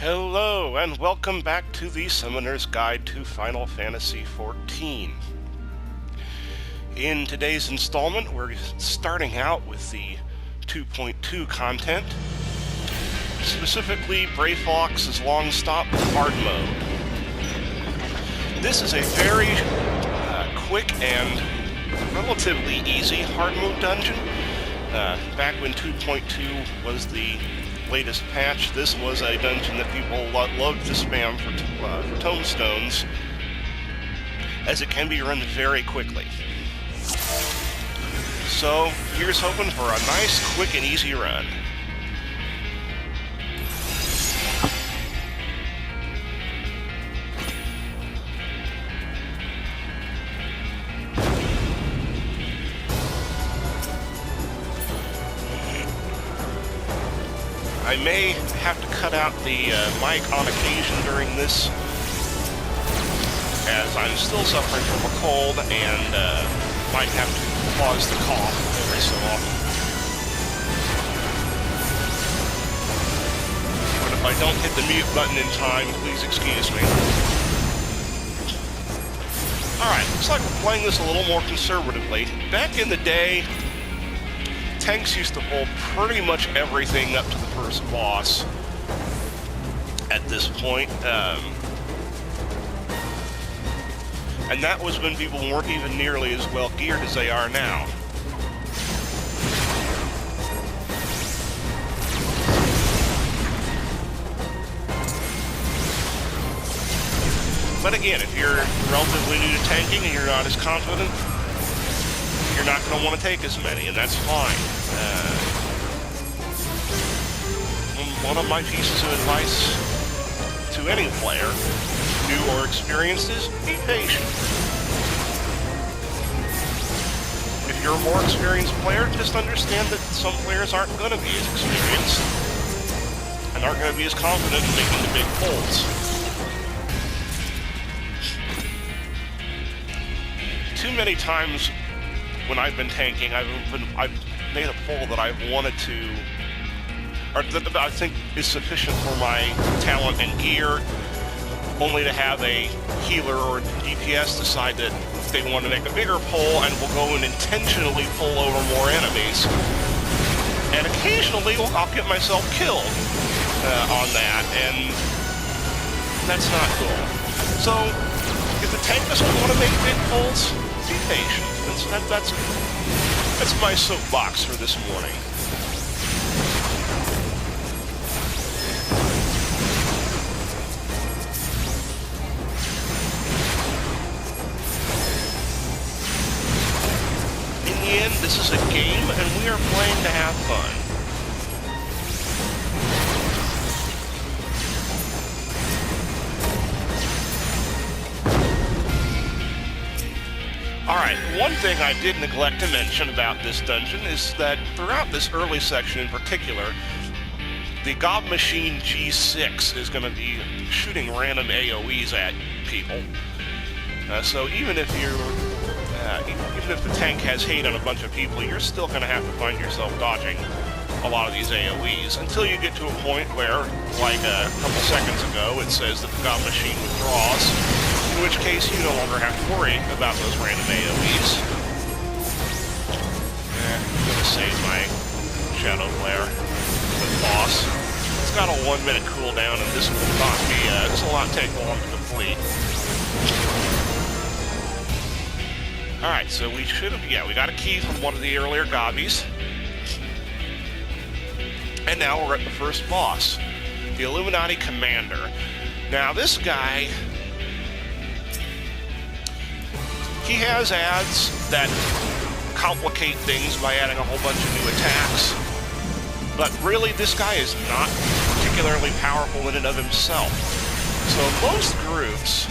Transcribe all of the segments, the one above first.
Hello, and welcome back to the Summoner's Guide to Final Fantasy XIV. In today's installment, we're starting out with the 2.2 content, specifically Brayflox's Longstop hard mode. This is a very quick and relatively easy hard mode dungeon. Back when 2.2 was the latest patch, this was a dungeon that people loved to spam for tomestones, as it can be run very quickly. So here's hoping for a nice, quick, and easy run. I may have to cut out the mic on occasion during this, as I'm still suffering from a cold and might have to pause the cough every so often. But if I don't hit the mute button in time, please excuse me. Alright, looks like we're playing this a little more conservatively. Back in the day, tanks used to hold pretty much everything up to the first boss at this point. And that was when people weren't even nearly as well geared as they are now. But again, if you're relatively new to tanking and you're not as confident, you're not going to want to take as many, and that's fine. One of my pieces of advice to any player, new or experienced, is be patient. If you're a more experienced player, just understand that some players aren't going to be as experienced and aren't going to be as confident in making the big pulls. Too many times when I've been tanking, I've made a pull that I've wanted to, or that I think is sufficient for my talent and gear, only to have a healer or DPS decide that they want to make a bigger pull and will go and intentionally pull over more enemies. And occasionally I'll get myself killed on that, and that's not cool. So if the tank doesn't want to make big pulls, be patient. That's my soapbox for this morning. In the end, this is a game, and we are playing to have fun. Alright, one thing I did neglect to mention about this dungeon is that throughout this early section in particular, the Gob Machine G6 is going to be shooting random AoEs at people. So even if the tank has hate on a bunch of people, you're still going to have to find yourself dodging a lot of these AoEs until you get to a point where, like a couple seconds ago, it says that the Gob Machine withdraws, in which case you no longer have to worry about those random AoEs. I'm gonna save my Shadow Flare with boss. It's got a 1 minute cooldown, and this will not be, this will not take long to complete. Alright, so we should have, we got a key from one of the earlier Gobbies. And now we're at the first boss, the Illuminati Commander. Now this guy, he has adds that complicate things by adding a whole bunch of new attacks, but really this guy is not particularly powerful in and of himself. So most groups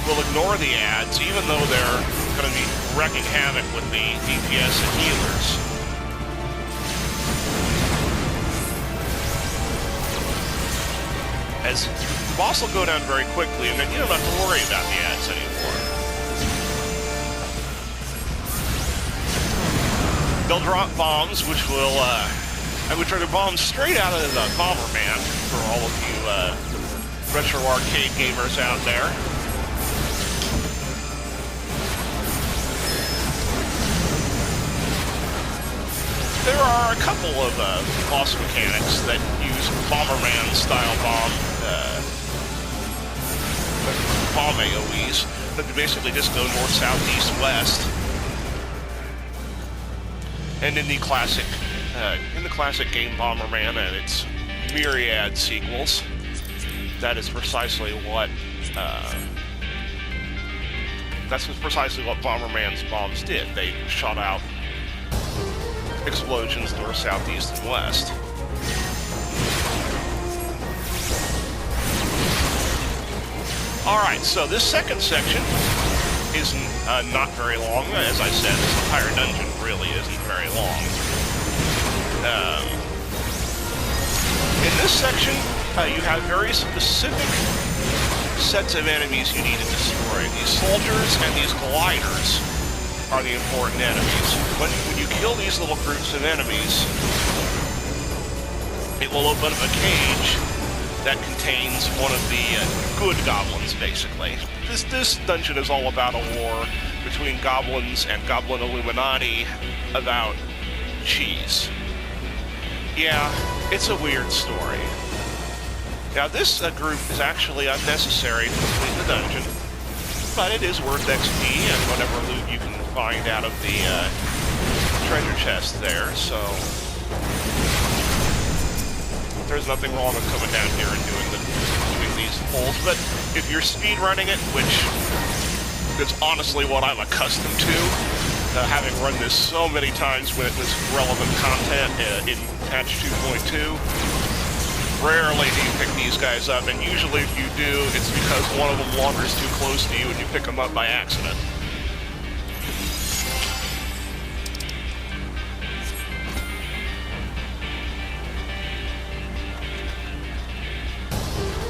will ignore the adds, even though they're going to be wreaking havoc with the DPS and healers. As the boss will go down very quickly, and then you don't have to worry about the adds anymore. They'll drop bombs, which will I would try to bomb straight out of the Bomberman for all of you retro arcade gamers out there. There are a couple of boss mechanics that use Bomberman-style bomb AoEs that basically just go north, south, east, west. And in the classic game Bomberman and its myriad sequels, that is precisely what Bomberman's bombs did. They shot out explosions north, south, east, and west. Alright, so this second section is not very long. As I said, this entire dungeon really isn't very long. In this section, you have very specific sets of enemies you need to destroy. These soldiers and these gliders are the important enemies. When you kill these little groups of enemies, it will open up a cage that contains one of the good goblins, basically. This dungeon is all about a war between goblins and goblin Illuminati about cheese. Yeah, it's a weird story. Now, this group is actually unnecessary to complete the dungeon, but it is worth XP and whatever loot you can find out of the treasure chest there, so there's nothing wrong with coming down here and doing these pulls. But if you're speedrunning it, which is honestly what I'm accustomed to, having run this so many times when it was relevant content in patch 2.2, rarely do you pick these guys up, and usually if you do, it's because one of them wanders too close to you and you pick them up by accident.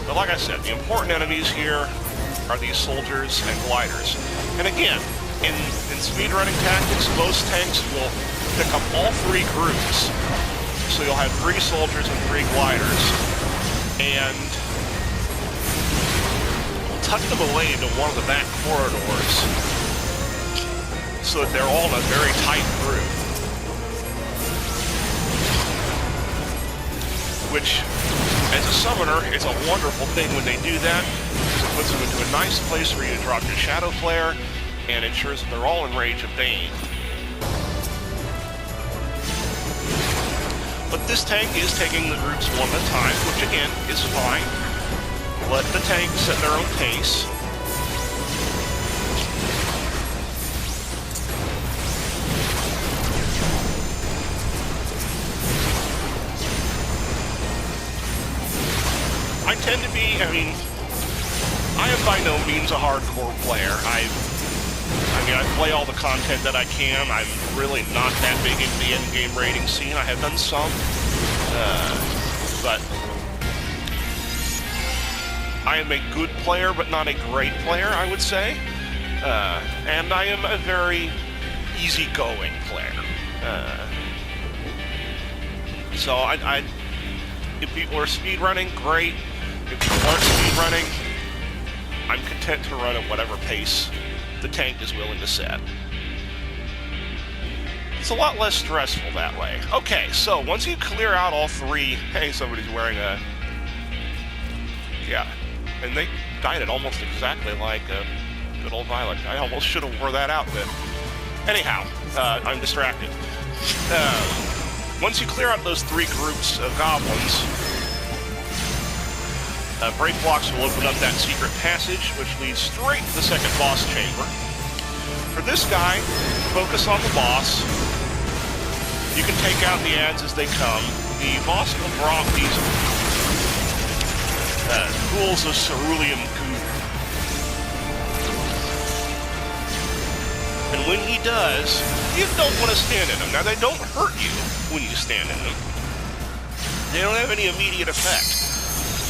But like I said, the important enemies here are these soldiers and gliders. And again, in speedrunning tactics, most tanks will pick up all three groups. So you'll have 3 soldiers and 3 gliders, and we'll tuck them away into one of the back corridors so that they're all in a very tight group. Which, as a summoner, it's a wonderful thing when they do that, because it puts them into a nice place for you to drop your Shadow Flare, and ensures that they're all in range of Bane. But this tank is taking the groups one at a time, which again is fine. Let the tank set their own pace. I tend to be, I am by no means a hardcore player. I play all the content that I can. I'm really not that big into the endgame raiding scene. I have done some, but I am a good player, but not a great player, I would say. And I am a very easygoing player. So if people are speedrunning, great. If people aren't speedrunning, I'm content to run at whatever pace the tank is willing to set. It's a lot less stressful that way. Okay, so once you clear out all 3... Hey, somebody's wearing a... Yeah, and they dyed it almost exactly like a good old Violet. I almost should have wore that outfit. Anyhow, I'm distracted. Once you clear out those 3 groups of goblins, Brayflox will open up that secret passage, which leads straight to the second boss chamber. For this guy, focus on the boss. You can take out the ads as they come. The boss will drop these pools of cerulean goo. And when he does, you don't want to stand in them. Now, they don't hurt you when you stand in them. They don't have any immediate effect.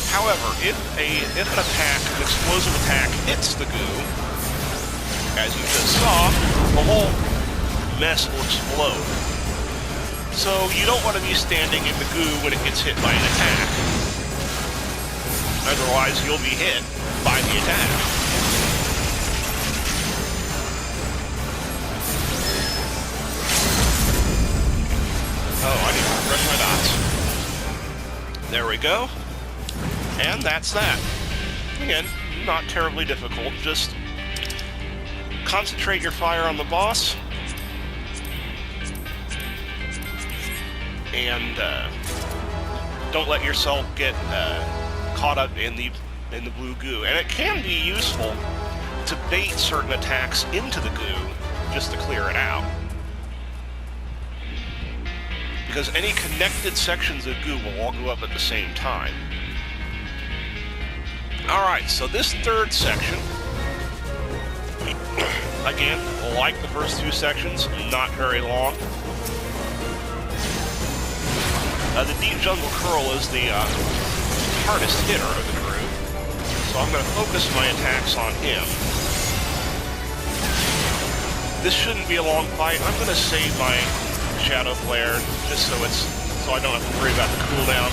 However, if an explosive attack hits the goo, as you just saw, the whole mess will explode. So you don't want to be standing in the goo when it gets hit by an attack. Otherwise, you'll be hit by the attack. Oh, I need to refresh my dots. There we go. And that's that. Again, not terribly difficult. Just concentrate your fire on the boss. And don't let yourself get caught up in the blue goo. And it can be useful to bait certain attacks into the goo just to clear it out. Because any connected sections of goo will all go up at the same time. Alright, so this third section, again, like the first two sections, not very long. The Deep Jungle Curl is the hardest hitter of the crew, so I'm going to focus my attacks on him. This shouldn't be a long fight. I'm going to save my Shadow Flare just so I don't have to worry about the cooldown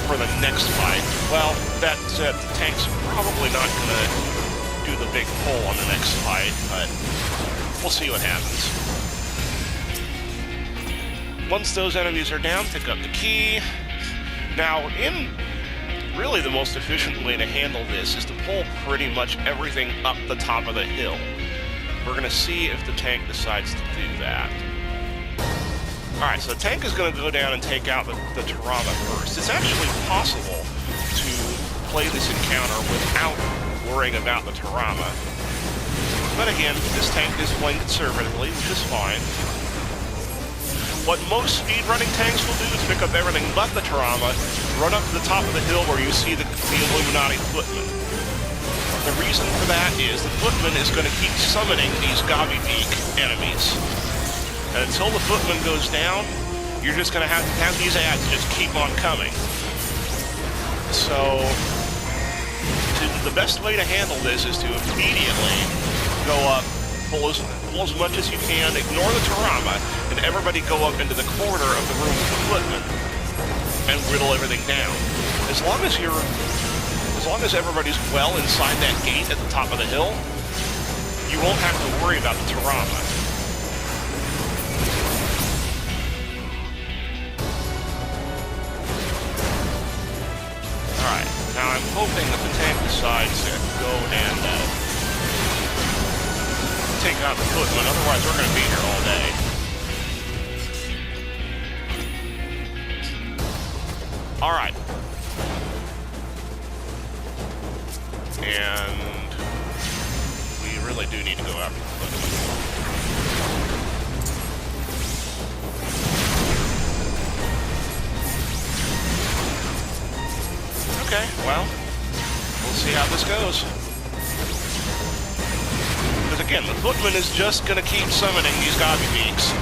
for the next fight. Well, that said, the tank's probably not going to do the big pull on the next fight, but we'll see what happens. Once those enemies are down, pick up the key. Now, really the most efficient way to handle this is to pull pretty much everything up the top of the hill. We're going to see if the tank decides to do that. Alright, so the tank is going to go down and take out the Tarama first. It's actually possible to play this encounter without worrying about the Tarama. But again, this tank is playing conservatively, which is fine. What most speedrunning tanks will do is pick up everything but the Tarama, run up to the top of the hill where you see the Illuminati footman. The reason for that is the footman is going to keep summoning these Gobby Beak enemies. And until the footman goes down, you're just going to have these ads just keep on coming. So, the best way to handle this is to immediately go up, pull as much as you can, ignore the Tarama, and everybody go up into the corner of the room with the footman and whittle everything down. As long as everybody's well inside that gate at the top of the hill, you won't have to worry about the Tarama. Alright, now I'm hoping that the tank decides to go and take out the footman, otherwise we're going to be here all day. Alright. And we really do need to go after the footman. Okay, well, we'll see how this goes. Because again, the footman is just going to keep summoning these Gobby Beaks.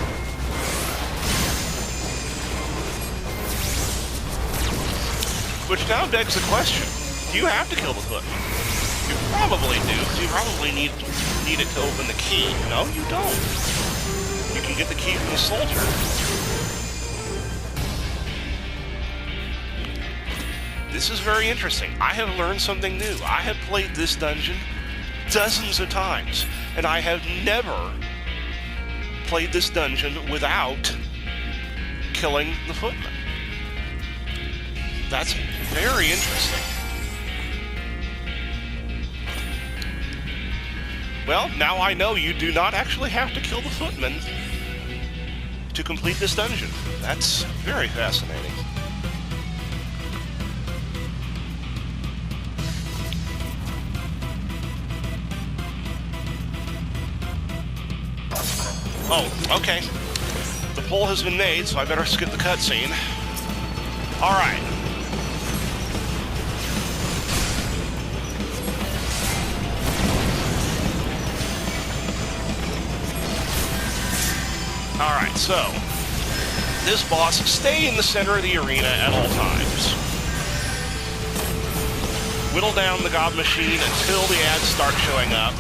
Which now begs the question, do you have to kill the footman? You probably do, because you probably need it to open the key. No, you don't. You can get the key from the soldier. This is very interesting. I have learned something new. I have played this dungeon dozens of times, and I have never played this dungeon without killing the footman. That's very interesting. Well, now I know you do not actually have to kill the footman to complete this dungeon. That's very fascinating. Oh, okay. The pull has been made, so I better skip the cutscene. Alright. Alright, so, this boss, stay in the center of the arena at all times. Whittle down the gob machine until the ads start showing up.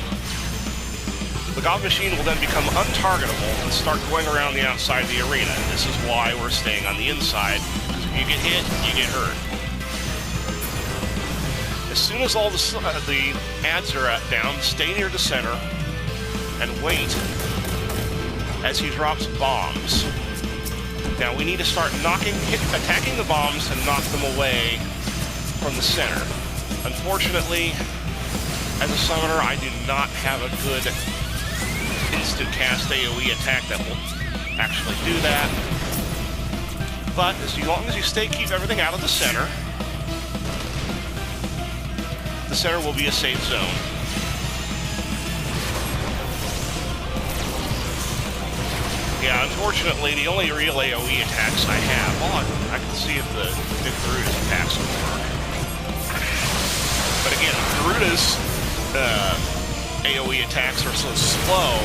The God Machine will then become untargetable and start going around the outside of the arena. And this is why we're staying on the inside. Because if you get hit, you get hurt. As soon as all the ads are down, stay near the center and wait as he drops bombs. Now we need to start attacking the bombs and knock them away from the center. Unfortunately, as a summoner, I do not have a good instant cast AoE attack that will actually do that. But as long as you keep everything out of the center will be a safe zone. Yeah, unfortunately, the only real AoE attacks I have... Well, I can see if the Garuda's attacks will work. But again, Garuda's AoE attacks are so slow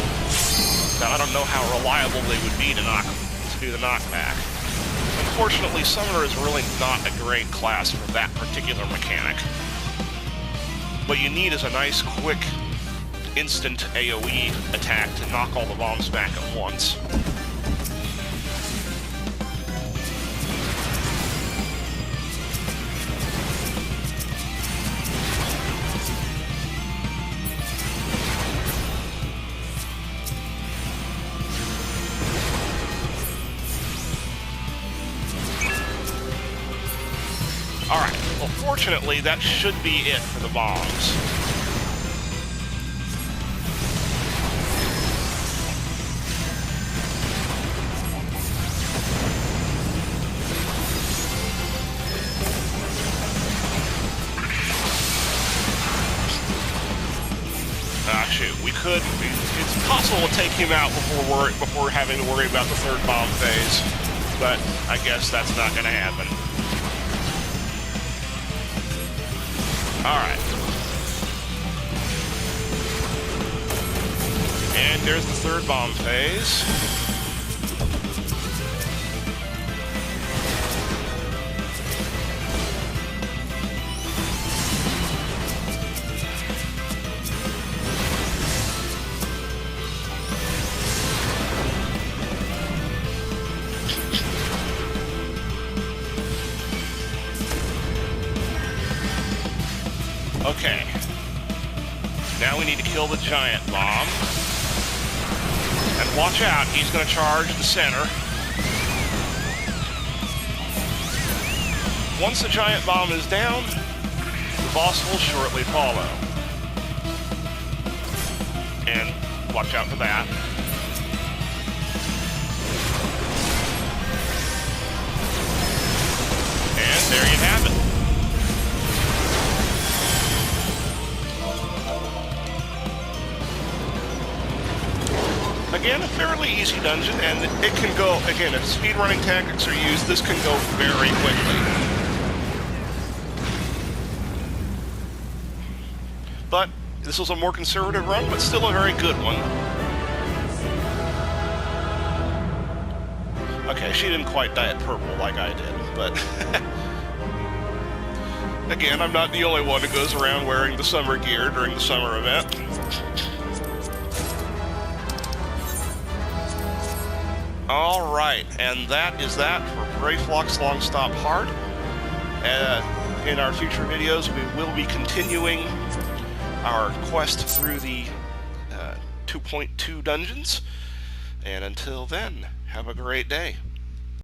that I don't know how reliable they would be to do the knockback. Unfortunately, Summoner is really not a great class for that particular mechanic. What you need is a nice, quick, instant AoE attack to knock all the bombs back at once. Alright, well fortunately that should be it for the bombs. Shoot, we could... It's possible to take him out before having to worry about the third bomb phase, but I guess that's not going to happen. Alright. And there's the third bomb phase. Okay. Now we need to kill the giant bomb. And watch out, he's going to charge the center. Once the giant bomb is down, the boss will shortly follow. And watch out for that. And there you have it. Again, a fairly easy dungeon, and it can go, again, if speedrunning tactics are used, this can go very quickly. But this was a more conservative run, but still a very good one. Okay, she didn't quite dye it purple like I did, but... Again, I'm not the only one who goes around wearing the summer gear during the summer event. Alright, and that is that for Brayflox Longstop Hard. In our future videos, we will be continuing our quest through the 2.2 dungeons. And until then, have a great day.